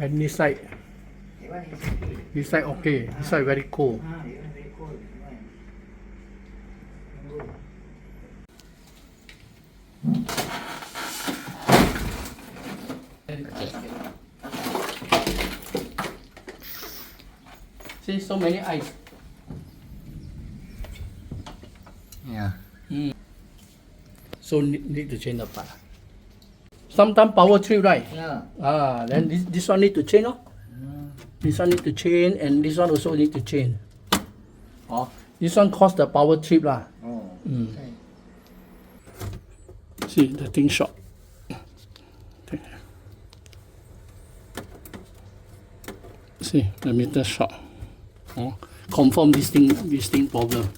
And this side okay. This side very cool. See, so many ice. Yeah. So need to change the part. Sometimes power trip, right? Yeah. Then this one need to change, no? This one need to change, and this one also need to change. Oh. This one cause the power trip lah. Oh. Okay. See the thing short. See the meter short. Confirm this thing problem.